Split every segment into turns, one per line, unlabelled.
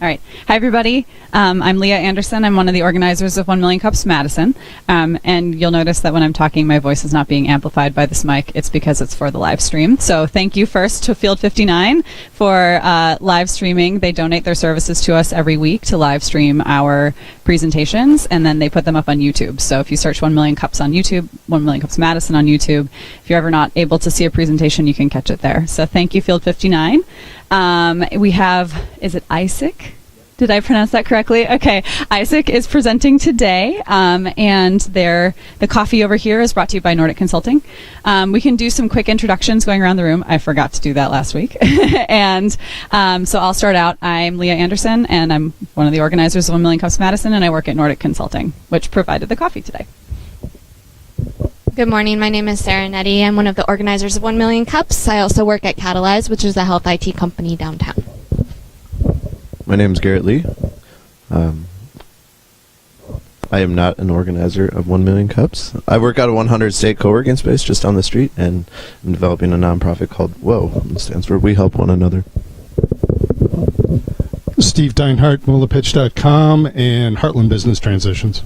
All right. Hi, everybody. I'm Leah Anderson. I'm one of the organizers of 1 Million Cups Madison. And you'll notice that when I'm talking, my voice is not being amplified by this mic. It's because it's for the live stream. So thank you first to Field 59 for live streaming. They donate their services to us every week to live stream our presentations, and then they put them up on YouTube. So if you search 1 Million Cups on YouTube, 1 Million Cups Madison on YouTube, if you're ever not able to see a presentation, you can catch it there. So thank you, Field 59. We have, is it AIESEC? Did I pronounce that correctly? Okay. AIESEC is presenting today, and the coffee over here is brought to you by Nordic Consulting. We can do some quick introductions going around the room. I forgot to do that last week. And so I'll start out. I'm Leah Anderson, and I'm one of the organizers of 1 Million Cups Madison, and I work at Nordic Consulting, which provided the coffee today.
Good morning. My name is Sarah Nettie. I'm one of the organizers of 1 Million Cups. I also work at Catalyze, which is a health IT company downtown.
My name is Garrett Lee. I am not an organizer of 1 Million Cups. I work out of 100 State co-working space just down the street, and I'm developing a nonprofit called WHOA. It stands for We Help One Another.
Steve Deinhardt, MulaPitch.com, and Heartland Business Transitions.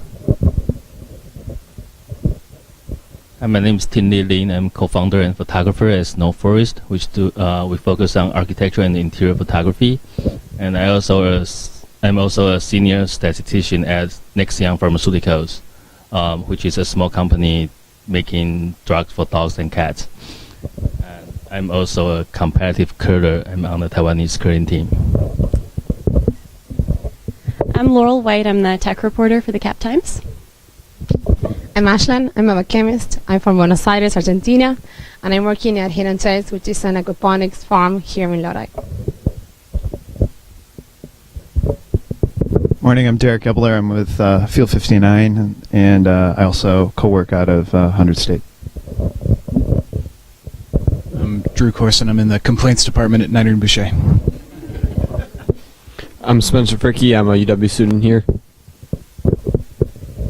Hi, my name is Tin Lee Lin. I'm co-founder and photographer at Snow Forest, which we focus on architecture and interior photography. And I'm also a senior statistician at Nexion Pharmaceuticals, which is a small company making drugs for dogs and cats. And I'm also a competitive curler. I'm on the Taiwanese curling team.
I'm Laurel White. I'm the tech reporter for the Cap Times.
I'm Ashlan. I'm a biochemist. I'm from Buenos Aires, Argentina, and I'm working at Hidden Trails, which is an aquaponics farm here in Lodi.
Morning, I'm Derek Ebler. I'm with Field 59, and I also co-work out of 100 State.
I'm Drew Corson. I'm in the complaints department at Niner & Boucher.
I'm Spencer Fricky. I'm a UW student here.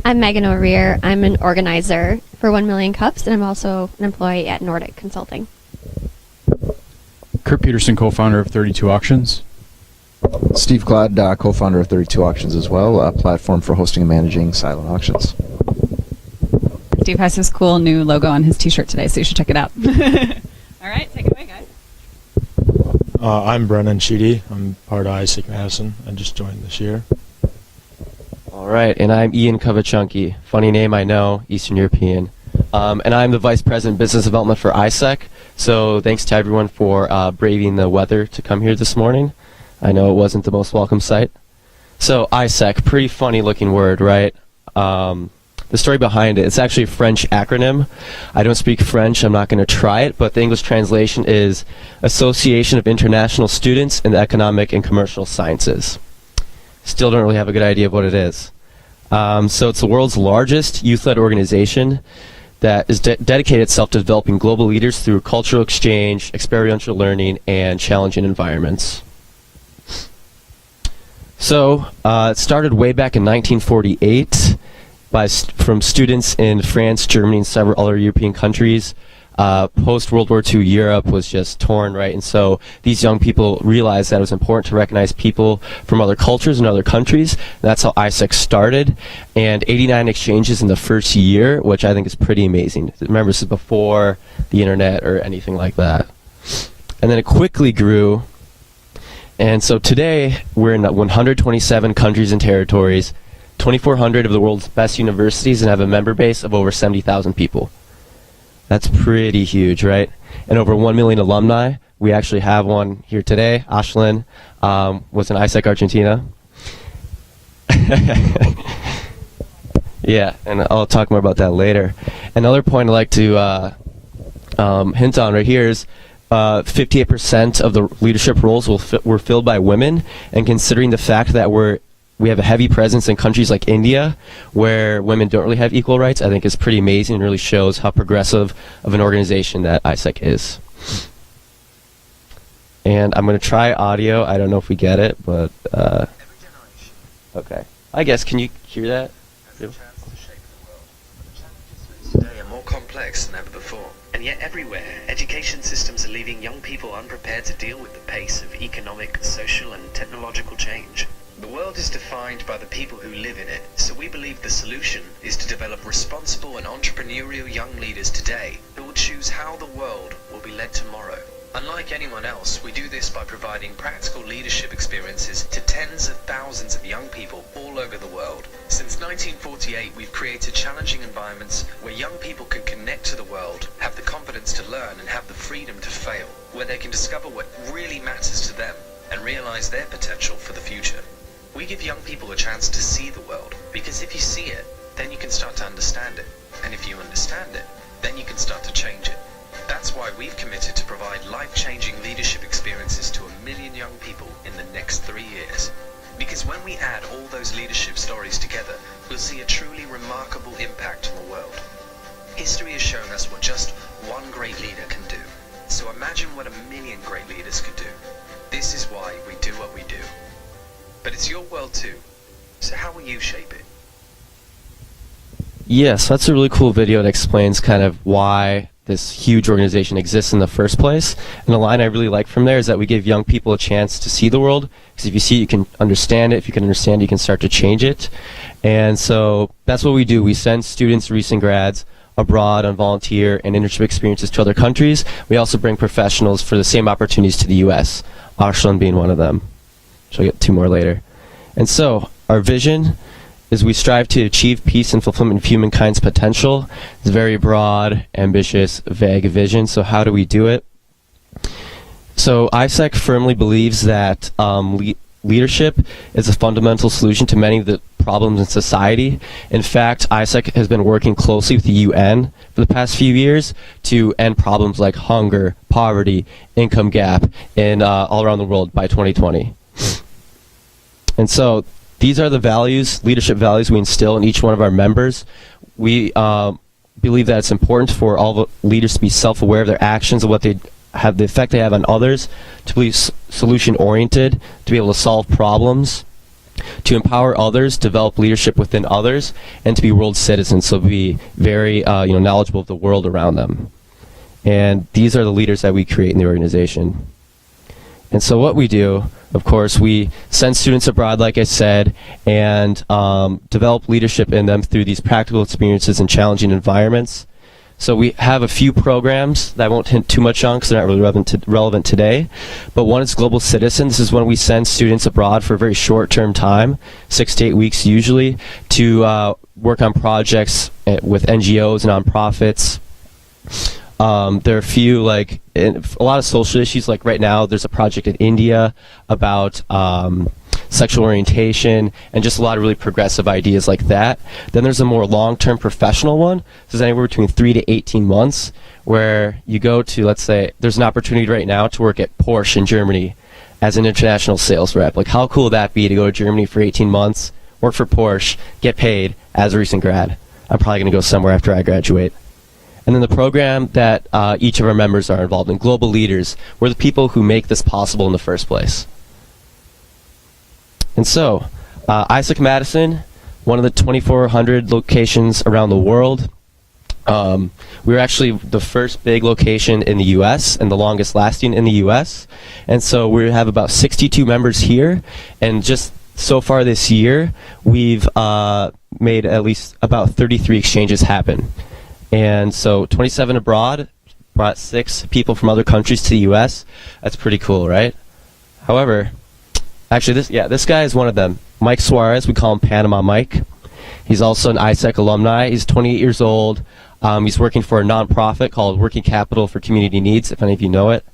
I'm Megan O'Rear. I'm an organizer for 1 Million Cups, and I'm also an employee at Nordic Consulting.
Kurt Peterson, co-founder of 32 Auctions.
Steve Glad, co-founder of 32 Auctions as well, a platform for hosting and managing silent auctions.
Steve has his cool new logo on his t-shirt today, so you should check it out. All right, take it away, guys.
I'm Brennan Sheedy. I'm part of AIESEC-Madison. I just joined this year.
All right, and I'm Ian Kovachunki. Funny name, I know, Eastern European. And I'm the Vice President of Business Development for AIESEC. So thanks to everyone for braving the weather to come here this morning. I know it wasn't the most welcome sight. So AIESEC, pretty funny looking word, right? The story behind it, it's actually a French acronym. I don't speak French, I'm not going to try it, but the English translation is Association of International Students in the Economic and Commercial Sciences. Still don't really have a good idea of what it is. So it's the world's largest youth-led organization that is dedicated itself to developing global leaders through cultural exchange, experiential learning, and challenging environments. So it started way back in 1948 from students in France, Germany, and several other European countries. Post-World War II, Europe was just torn, right? And so these young people realized that it was important to recognize people from other cultures and other countries. And that's how AIESEC started. And 89 exchanges in the first year, which I think is pretty amazing. Remember, this is before the internet or anything like that. And then it quickly grew. And so today, we're in 127 countries and territories, 2,400 of the world's best universities, and have a member base of over 70,000 people. That's pretty huge, right? And over 1 million alumni. We actually have one here today. Ashlyn was in AIESEC Argentina. Yeah, and I'll talk more about that later. Another point I'd like to hint on right here is 58% of the leadership roles were filled by women, and considering the fact that we have a heavy presence in countries like India where women don't really have equal rights, I think is pretty amazing and really shows how progressive of an organization that AIESEC is. And I'm going to try audio. I don't know if we get it, but okay. I guess, can you hear that?
Today are more complex than ever before, and And yet everywhere, education systems are leaving young people unprepared to deal with the pace of economic, social and technological change. The world is defined by the people who live in it, so we believe the solution is to develop responsible and entrepreneurial young leaders today who will choose how the world will be led tomorrow. Unlike anyone else, we do this by providing practical leadership experiences to tens of thousands of young people all over the world. Since 1948, we've created challenging environments where young people can connect to the world, have the confidence to learn and have the freedom to fail, where they can discover what really matters to them and realize their potential for the future. We give young people a chance to see the world, because if you see it, then you can start to understand it. And if you understand it, then you can start to change it. That's why we've committed to provide life-changing leadership experiences to 1 million young people in the next 3 years. Because when we add all those leadership stories together, we'll see a truly remarkable impact on the world. History has shown us what just one great leader can do. So imagine what 1 million great leaders could do. This is why we do what we do. But it's your world too, so how will you shape it?
Yes, that's a really cool video that explains kind of why this huge organization exists in the first place. And the line I really like from there is that we give young people a chance to see the world, because if you see it, you can understand it. If you can understand it, you can start to change it. And so that's what we do. We send students, recent grads, abroad on volunteer and internship experiences to other countries. We also bring professionals for the same opportunities to the U.S., Arslan being one of them. So I'll get 2 more later. And so our vision is we strive to achieve peace and fulfillment of humankind's potential. It's a very broad, ambitious, vague vision. So how do we do it? So AIESEC firmly believes that leadership is a fundamental solution to many of the problems in society. In fact, AIESEC has been working closely with the UN for the past few years to end problems like hunger, poverty, income gap in all around the world by 2020. And so these are the values, leadership values we instill in each one of our members. We believe that it's important for all the leaders to be self-aware of their actions and what they have, the effect they have on others, to be solution-oriented, to be able to solve problems, to empower others, develop leadership within others, and to be world citizens, so be very knowledgeable of the world around them. And these are the leaders that we create in the organization. And so what we do, of course, we send students abroad, like I said, and develop leadership in them through these practical experiences in challenging environments. So we have a few programs that I won't hint too much on because they're not really relevant today. But one is Global Citizen. This is when we send students abroad for a very short-term time, 6 to 8 weeks usually, to work on projects with NGOs and nonprofits. There are a few, like, a lot of social issues. Like right now, there's a project in India about sexual orientation and just a lot of really progressive ideas like that. Then there's a more long-term professional one. This is anywhere between 3 to 18 months, where you go to, let's say, there's an opportunity right now to work at Porsche in Germany as an international sales rep. Like, how cool would that be to go to Germany for 18 months, work for Porsche, get paid as a recent grad? I'm probably going to go somewhere after I graduate. And then the program that each of our members are involved in, Global Leaders, we're the people who make this possible in the first place. And so, AIESEC-Madison, one of the 2,400 locations around the world. We were actually the first big location in the U.S. and the longest lasting in the U.S. And so we have about 62 members here. And just so far this year, we've made at least about 33 exchanges happen. And so 27 abroad, brought 6 people from other countries to the U.S. That's pretty cool, right? However, actually, this guy is one of them. Mike Suarez, we call him Panama Mike. He's also an AIESEC alumni. He's 28 years old. He's working for a nonprofit called Working Capital for Community Needs, if any of you know it.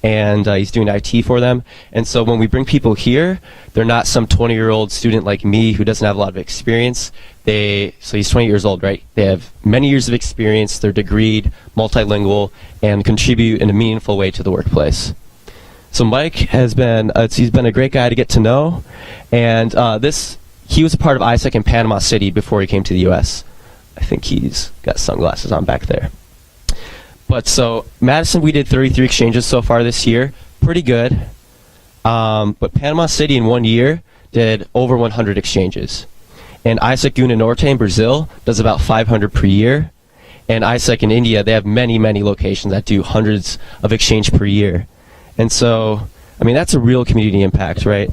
And he's doing IT for them. And so when we bring people here, they're not some 20-year-old student like me who doesn't have a lot of experience. So he's 20 years old, right? They have many years of experience. They're degreed, multilingual, and contribute in a meaningful way to the workplace. So Mike has been, he's been a great guy to get to know. And he was a part of AIESEC in Panama City before he came to the U.S. I think he's got sunglasses on back there. But so Madison, we did 33 exchanges so far this year. Pretty good. But Panama City in 1 year did over 100 exchanges. And AIESEC Guna Norte in Brazil does about 500 per year. And AIESEC in India, they have many, many locations that do hundreds of exchange per year. And so, I mean, that's a real community impact, right?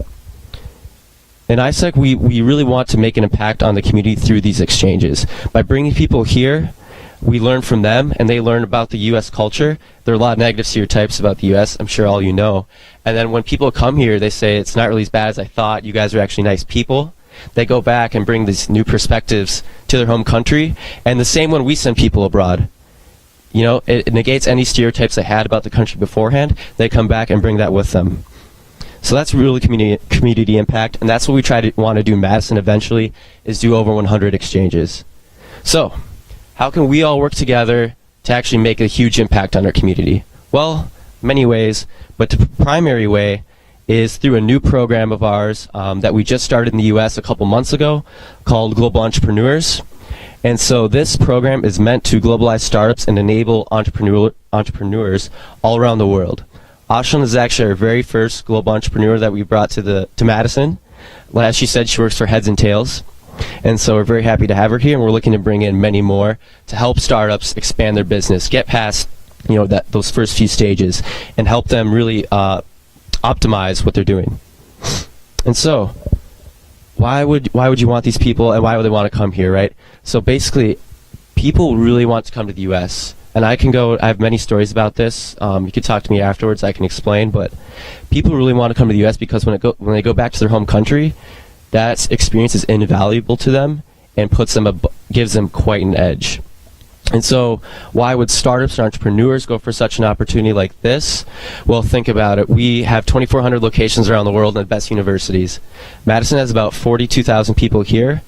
In AIESEC, we really want to make an impact on the community through these exchanges. By bringing people here, we learn from them, and they learn about the U.S. culture. There are a lot of negative stereotypes about the U.S., I'm sure all you know. And then when people come here, they say, it's not really as bad as I thought. You guys are actually nice people. They go back and bring these new perspectives to their home country. And the same when we send people abroad. You know, it negates any stereotypes they had about the country beforehand. They come back and bring that with them. So that's really community impact, and that's what we want to do in Madison eventually, is do over 100 exchanges. So, how can we all work together to actually make a huge impact on our community? Well, many ways, but the primary way is through a new program of ours that we just started in the U.S. a couple months ago called Global Entrepreneurs. And so this program is meant to globalize startups and enable entrepreneurs all around the world. Ashlyn is actually our very first global entrepreneur that we brought to Madison. As she said, she works for Heads and Tails. And so we're very happy to have her here, and we're looking to bring in many more to help startups expand their business, get past those first few stages, and help them really optimize what they're doing. And so, why would you want these people, and why would they want to come here, right? So basically, people really want to come to the U.S., and I have many stories about this. You could talk to me afterwards, I can explain, but people really want to come to the U.S. because when they go back to their home country, that experience is invaluable to them and gives them quite an edge. And so why would startups and entrepreneurs go for such an opportunity like this? Well, think about it. We have 2,400 locations around the world and the best universities. Madison has about 42,000 people here.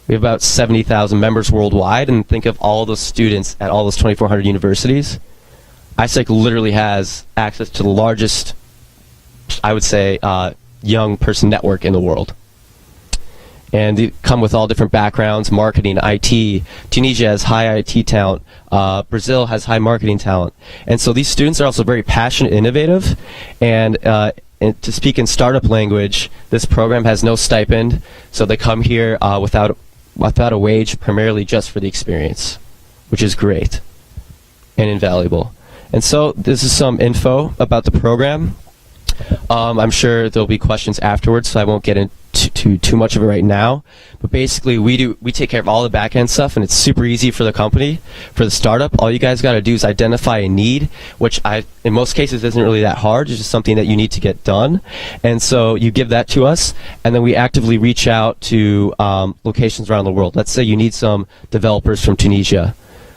We have about 70,000 members worldwide, and think of all those students at all those 2,400 universities. AIESEC literally has access to the largest, I would say, young person network in the world. And they come with all different backgrounds, marketing, IT. Tunisia has high IT talent. Brazil has high marketing talent. And so these students are also very passionate, innovative, and to speak in startup language, this program has no stipend, so they come here without a wage, primarily just for the experience, which is great and invaluable. And so this is some info about the program. I'm sure there'll be questions afterwards, so I won't get into too much of it right now. But basically, we take care of all the back-end stuff, and it's super easy for the company, for the startup. All you guys got to do is identify a need, which in most cases isn't really that hard. It's just something that you need to get done. And so you give that to us, and then we actively reach out to locations around the world. Let's say you need some developers from Tunisia.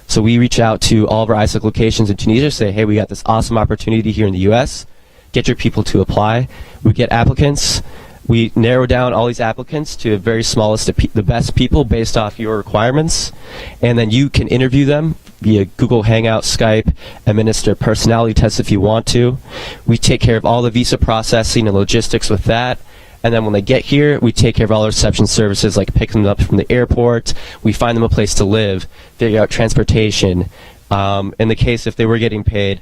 So we reach out to all of our AIESEC locations in Tunisia, say, hey, we got this awesome opportunity here in the U.S. Get your people to apply. We get applicants. We narrow down all these applicants to a very small list of the best people based off your requirements, and then you can interview them via Google Hangout, Skype, administer personality tests if you want to. We take care of all the visa processing and logistics with that, and then when they get here, we take care of all the reception services like picking them up from the airport. We find them a place to live, figure out transportation. In the case if they were getting paid,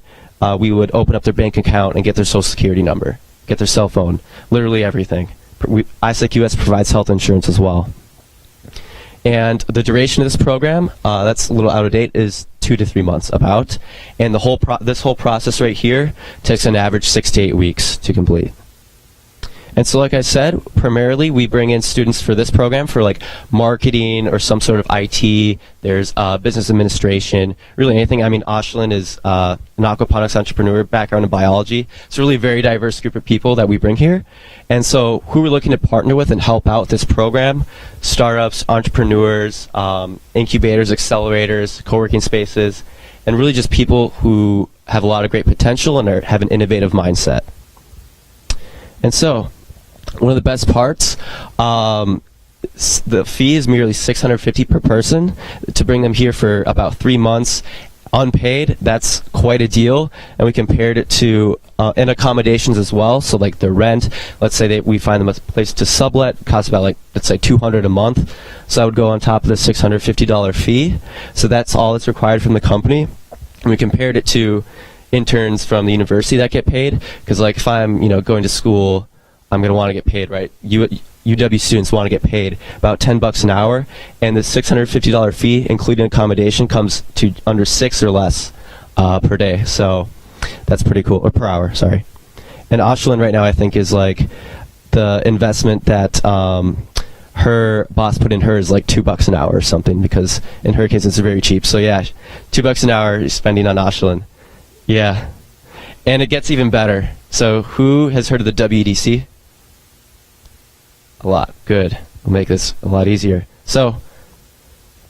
we would open up their bank account and get their social security number, get their cell phone, literally everything. AIESEC US provides health insurance as well. And the duration of this program, that's a little out of date, is 2 to 3 months about. And this whole process right here takes an average 6 to 8 weeks to complete. And so like I said, primarily we bring in students for this program for like marketing or some sort of IT. There's business administration, really anything. I mean, Ashlyn is an aquaponics entrepreneur, background in biology. It's really a very diverse group of people that we bring here. And so who we're looking to partner with and help out with this program, startups, entrepreneurs, incubators, accelerators, co-working spaces, and really just people who have a lot of great potential and have an innovative mindset. And so, one of the best parts, the fee is merely $650 per person to bring them here for about 3 months. Unpaid, that's quite a deal, and we compared it to and accommodations as well. So like the rent, let's say we find them a place to sublet, costs about let's say $200 a month. So that would go on top of the $650 fee. So that's all that's required from the company. And we compared it to interns from the university that get paid, because like if I'm going to school, I'm going to want to get paid, right? You UW students want to get paid about $10 an hour, and the $650 fee, including accommodation, comes to under 6 or less per day. So that's pretty cool, or per hour, sorry. And Ashlyn right now, I think, is like the investment that her boss put in her is like $2 an hour or something, because in her case it's very cheap. So yeah, $2 an hour you're spending on Ashlyn. Yeah. And it gets even better. So who has heard of the WEDC? A lot. Good. We'll make this a lot easier. So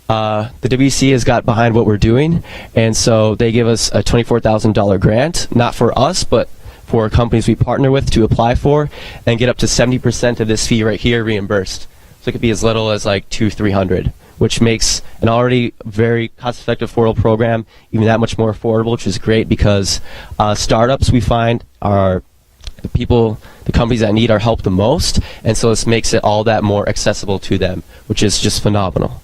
the WEDC has got behind what we're doing, and so they give us a $24,000 grant, not for us, but for companies we partner with to apply for, and get up to 70% of this fee right here reimbursed. So it could be as little as like $200-300, which makes an already very cost-effective 4-year program even that much more affordable, which is great because startups we find are the companies that need our help the most, and so this makes it all that more accessible to them, which is just phenomenal.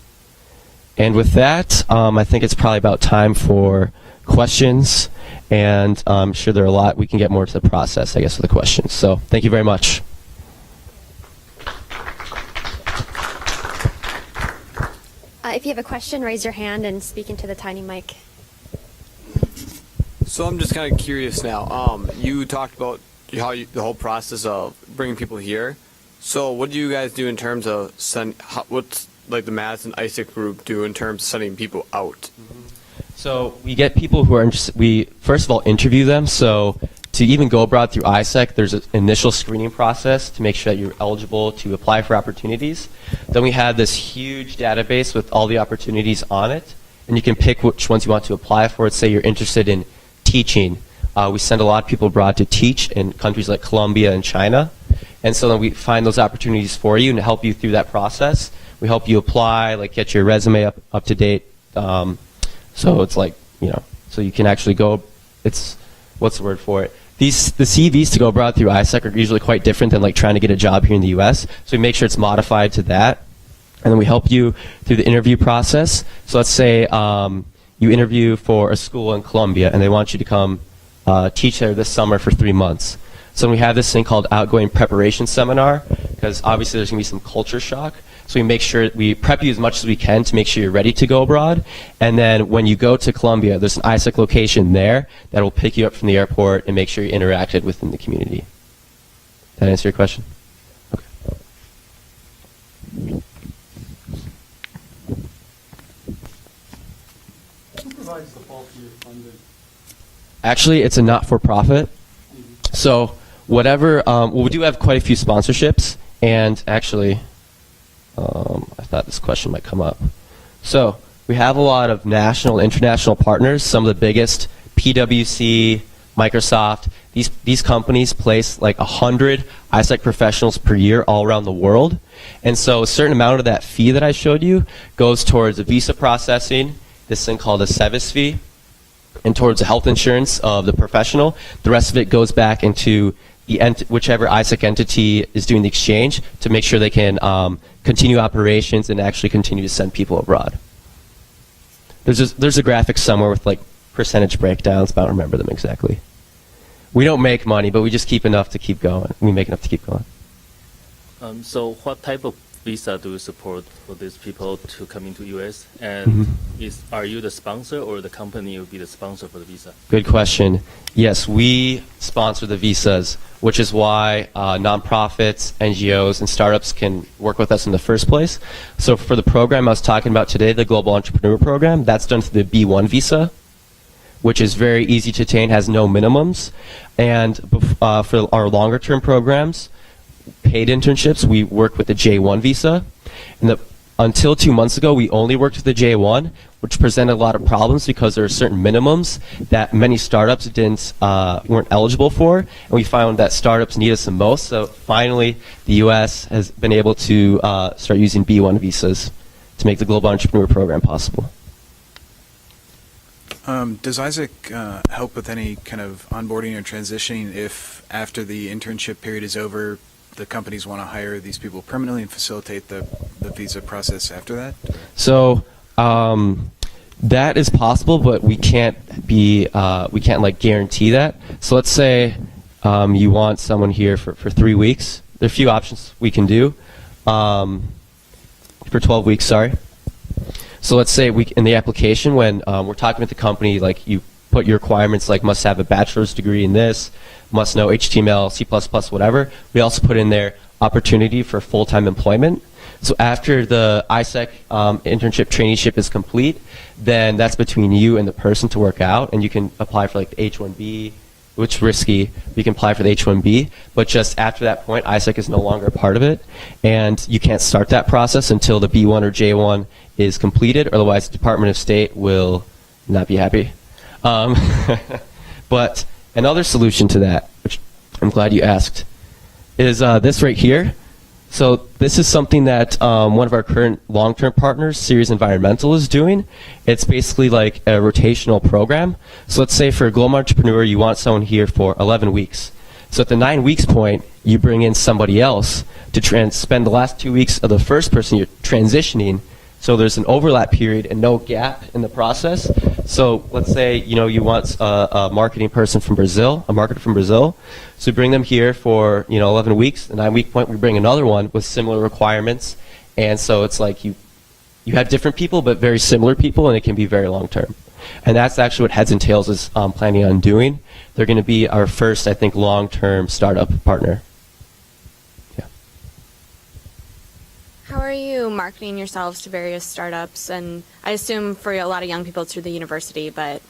And with that, I think it's probably about time for questions, and I'm sure there are a lot. We can get more to the process, I guess, with the questions. So thank you very much.
If you have a question, raise your hand and speak into the tiny mic.
So I'm just kind of curious now. You talked about the whole process of bringing people here. So what do you guys do in terms of what's like the Madison AIESEC group do in terms of sending people out?
So we get people who are interested. We first of all interview them. So to even go abroad through AIESEC, there's an initial screening process to make sure that you're eligible to apply for opportunities. Then we have this huge database with all the opportunities on it, and you can pick which ones you want to apply for. Let's say you're interested in teaching. We send a lot of people abroad to teach in countries like Colombia and China, and so then we find those opportunities for you and help you through that process. We help you apply, like get your resume up to date. So it's like, so you can actually go. It's what's the word for it? The CVs to go abroad through AIESEC are usually quite different than like trying to get a job here in the U.S. So we make sure it's modified to that, and then we help you through the interview process. So let's say you interview for a school in Colombia, and they want you to come teach there this summer for 3 months. So we have this thing called outgoing preparation seminar, because obviously there's going to be some culture shock. So we make sure we prep you as much as we can to make sure you're ready to go abroad. And then when you go to Colombia, there's an AIESEC location there that will pick you up from the airport and make sure you're interacted within the community. Did that answer your question? Okay.
Who provides the bulk of your funding?
Actually, it's a not-for-profit. So whatever, well, we do have quite a few sponsorships, and actually, I thought this question might come up. So we have a lot of national and international partners, some of the biggest, PwC, Microsoft. These companies place like 100 AIESEC professionals per year all around the world. And so a certain amount of that fee that I showed you goes towards the visa processing, this thing called a SEVIS fee, and towards the health insurance of the professional. The rest of it goes back into whichever AIESEC entity is doing the exchange to make sure they can continue operations and actually continue to send people abroad. There's a graphic somewhere with like percentage breakdowns, but I don't remember them exactly. We don't make money, but we just keep enough to keep going. We make enough to keep going.
So what type of visa do you support for these people to come into US? And are you the sponsor, or the company will be the sponsor for the visa?
Good question. Yes, we sponsor the visas, which is why nonprofits, NGOs, and startups can work with us in the first place. So for the program I was talking about today, the Global Entrepreneur Program, that's done through the B1 visa, which is very easy to attain, has no minimums. And for our longer term programs, paid internships, we work with the J1 visa. And until 2 months ago, we only worked with the J1, which presented a lot of problems because there are certain minimums that many startups weren't eligible for. And we found that startups need us the most. So finally, the U.S. has been able to start using B1 visas to make the Global Entrepreneur Program possible.
Does AIESEC help with any kind of onboarding or transitioning if after the internship period is over, the companies want to hire these people permanently and facilitate the visa process after that?
So that is possible, but we can't like guarantee that. So let's say you want someone here for 3 weeks. There are a few options we can do. for 12 weeks, sorry. So let's say in the application when we're talking with the company, like you put your requirements like must have a bachelor's degree in this, must know HTML, C++, whatever. We also put in there opportunity for full-time employment. So after the AIESEC internship traineeship is complete, then that's between you and the person to work out, and you can apply for like the H-1B, which is risky. You can apply for the H-1B, but just after that point, AIESEC is no longer a part of it, and you can't start that process until the B1 or J1 is completed, otherwise the Department of State will not be happy. But another solution to that, which I'm glad you asked, is this right here. So this is something that one of our current long-term partners, Series Environmental, is doing. It's basically like a rotational program. So let's say for a global entrepreneur, you want someone here for 11 weeks. So at the 9 weeks point, you bring in somebody else to spend the last 2 weeks of the first person you're transitioning. So there's an overlap period and no gap in the process. So let's say you want a marketing person from Brazil, a marketer from Brazil. So we bring them here for 11 weeks. The 9-week point, we bring another one with similar requirements. And so it's like you have different people, but very similar people, and it can be very long term. And that's actually what Heads and Tails is planning on doing. They're going to be our first, I think, long-term startup partner.
How are you marketing yourselves to various startups? And I assume for a lot of young people it's through the university, but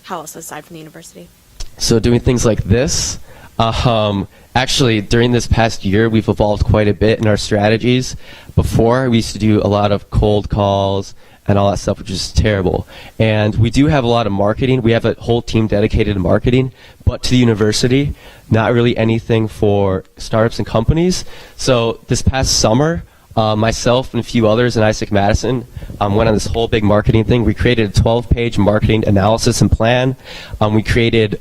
how else aside from the university?
So doing things like this, actually during this past year we've evolved quite a bit in our strategies. Before we used to do a lot of cold calls and all that stuff, which is terrible. And we do have a lot of marketing. We have a whole team dedicated to marketing, but to the university, not really anything for startups and companies. So this past summer, myself and a few others in AIESEC-Madison went on this whole big marketing thing. We created a 12-page marketing analysis and plan. We created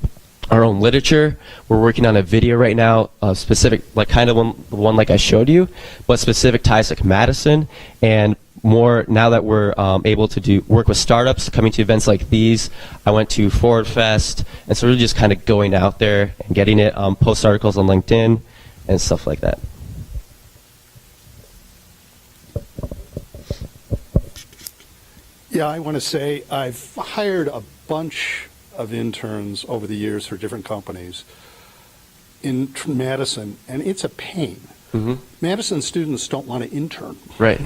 our own literature. We're working on a video right now, specific, like kind of the one like I showed you, but specific to AIESEC-Madison, and more now that we're able to work with startups, coming to events like these. I went to Forward Fest, and so really just kind of going out there and getting it, post articles on LinkedIn and stuff like that.
Yeah, I want to say I've hired a bunch of interns over the years for different companies in Madison, and it's a pain. Mm-hmm. Madison students don't want to intern.
Right.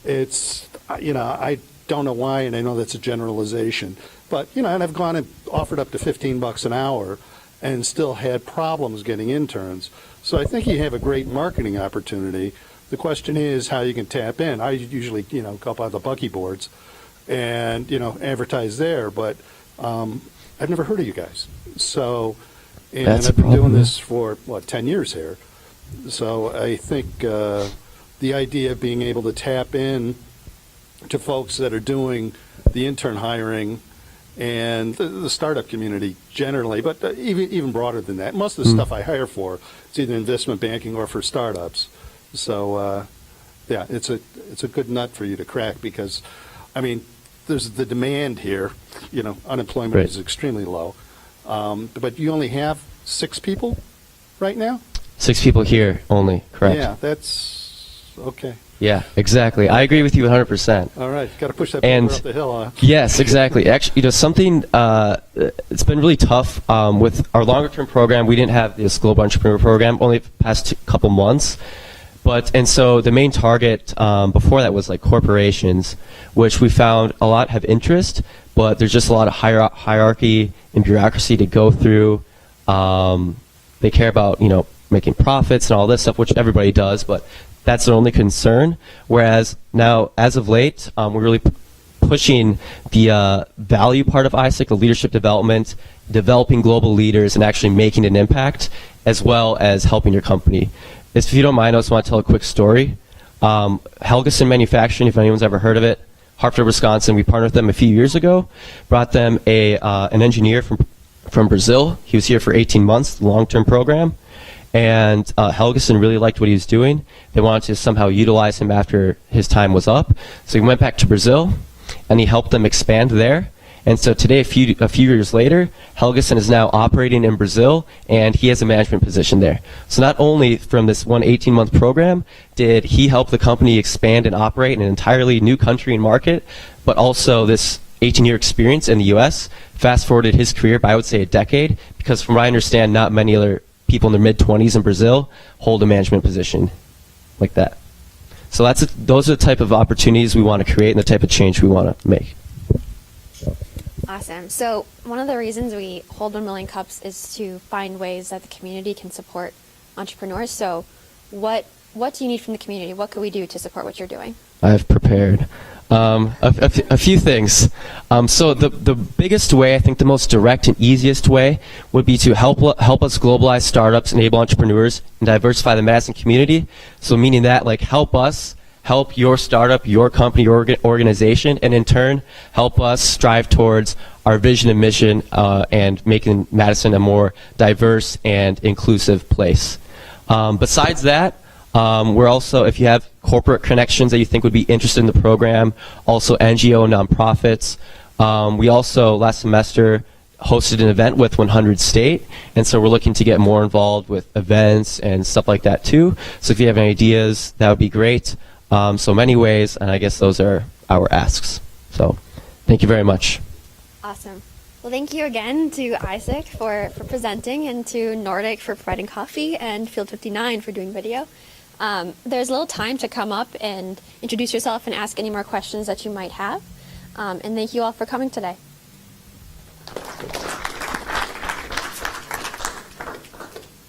It's, I don't know why, and I know that's a generalization, but, and I've gone and offered up to $15 an hour and still had problems getting interns. So I think you have a great marketing opportunity. The question is how you can tap in. I usually, go up on the Bucky boards and, advertise there, but I've never heard of you guys. So, and I've been doing this for, 10 years here. So I think the idea of being able to tap in to folks that are doing the intern hiring and the startup community generally, but even broader than that. Most of the stuff I hire for, it's either investment banking or for startups. So, it's a good nut for you to crack because, there's the demand here. Unemployment is extremely low, but you only have 6 people right now.
6 people here only, correct?
Yeah, that's okay.
Yeah, exactly. I agree with you 100%.
All right, got to push that paper up the hill, huh?
Yes, exactly. Actually, something it's been really tough with our longer-term program. We didn't have this global entrepreneur program only the past couple months. And so the main target before that was like corporations, which we found a lot have interest, but there's just a lot of hierarchy and bureaucracy to go through. They care about, making profits and all this stuff, which everybody does, but that's their only concern. Whereas now, as of late, we're really pushing the value part of AIESEC, the leadership development, developing global leaders, and actually making an impact, as well as helping your company. If you don't mind, I just want to tell a quick story. Helgeson Manufacturing, if anyone's ever heard of it, Hartford, Wisconsin, we partnered with them a few years ago, brought them an engineer from Brazil. He was here for 18 months, long-term program, and Helgeson really liked what he was doing. They wanted to somehow utilize him after his time was up. So he went back to Brazil, and he helped them expand there. And so today, a few years later, Helgeson is now operating in Brazil, and he has a management position there. So not only from this one 18-month program did he help the company expand and operate in an entirely new country and market, but also this 18-year experience in the U.S. fast-forwarded his career by, I would say, a decade, because from what I understand, not many other people in their mid-20s in Brazil hold a management position like that. So those are the type of opportunities we want to create and the type of change we want to make.
Awesome. So one of the reasons we hold 1 Million Cups is to find ways that the community can support entrepreneurs. So what do you need from the community? What could we do to support what you're doing?
I've prepared a few things. So the biggest way, I think the most direct and easiest way, would be to help us globalize startups, enable entrepreneurs, and diversify the Madison community. So meaning that, like, help us help your startup, your company, your organization, and in turn help us strive towards our vision and mission and making Madison a more diverse and inclusive place. Besides that, we're also, if you have corporate connections that you think would be interested in the program, also NGO, nonprofits. We also, last semester, hosted an event with 100 State, and so we're looking to get more involved with events and stuff like that too. So if you have any ideas, that would be great. So many ways, and I guess those are our asks. So thank you very much.
Awesome. Well, thank you again to AIESEC for presenting, and to Nordic for providing coffee, and Field 59 for doing video. There's a little time to come up and introduce yourself and ask any more questions that you might have. And thank you all for coming today.